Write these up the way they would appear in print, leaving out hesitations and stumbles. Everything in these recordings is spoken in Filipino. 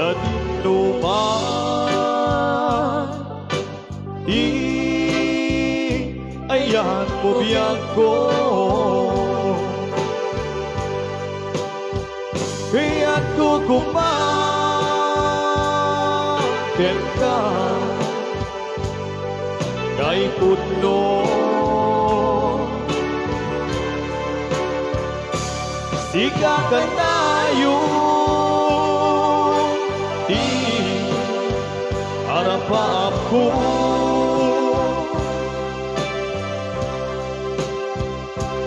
sa tinuman. Di ayan mo biyag ko, kaya't kukumakin ka kay putno. Sika ka tayo, di harap ko.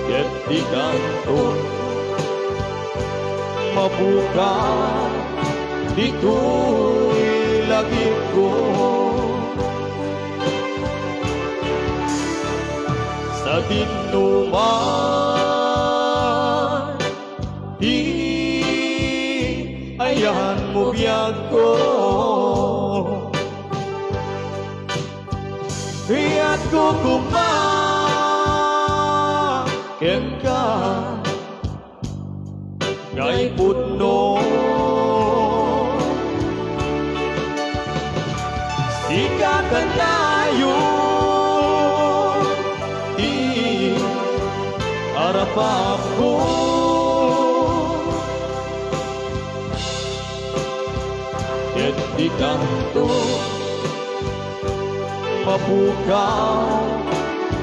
Ket di kanto mabuka, dito'y lagi ko sa tinuman. Di ayan mo biyag ko, kaya't kukumakin ka kay putno. Sika ka tayo, di harap ko. Ket di kanto mabukaw,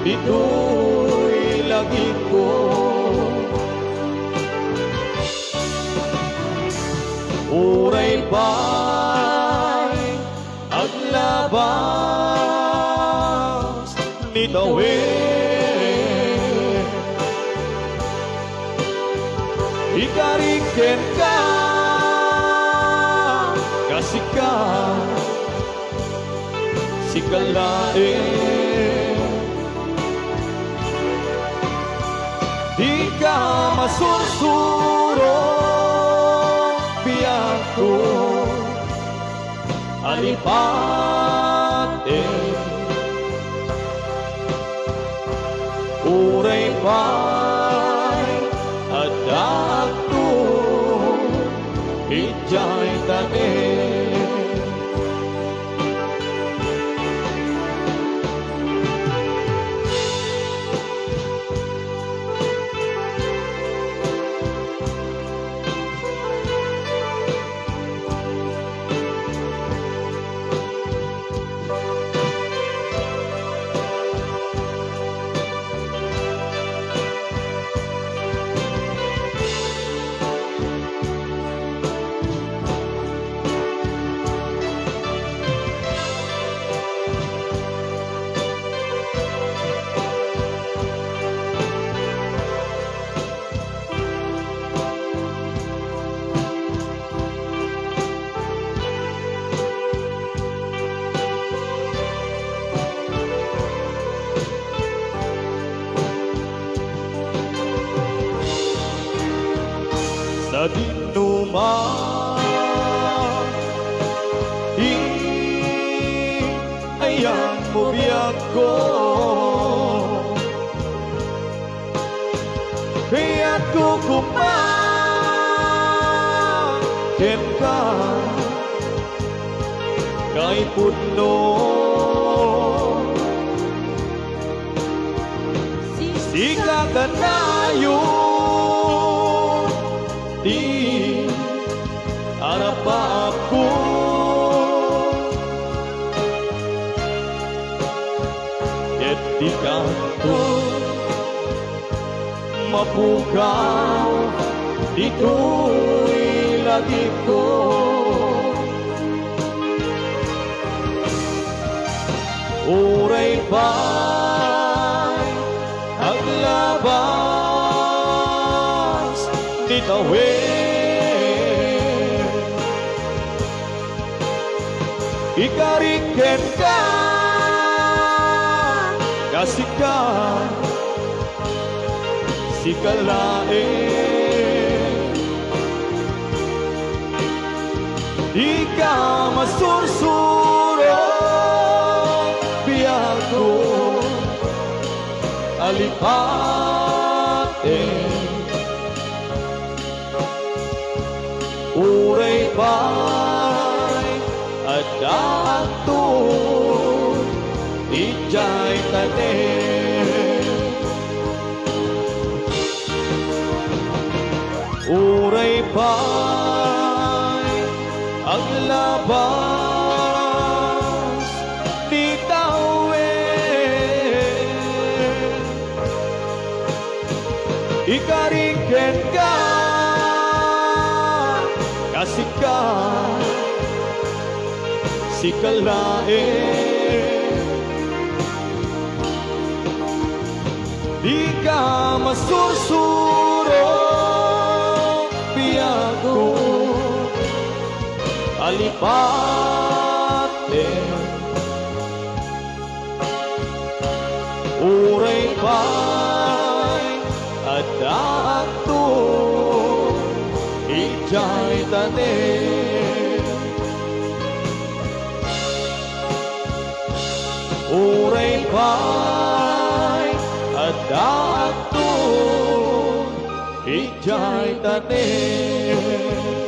dito'y lagi ko uray pa'y aglabas ni tawid. Ikariken ka kasika sikalain. Di ka masursuro biyak ko alipate. Uray pa'y adak to ijay tanin. Sa tinuman, di ayan mo biyag ko, kaya't kukumakin ka kay putno. Sika ka tayo, di harap ko. Ket di kanto mapukaw, dito'y lagi ko uray pa'y aglabas ni tawid. Ikariken ka kasika sikalain. Di ka masursuro biyak ko alipate. Uray pa uray pa'y ang labas di tawin. Ikaringken ka kasi ka si kalain. Di ka masursuro biyago alipatin. Uray pa'y adakto ijay tanin. Uray pa'y adakto ijay tanin.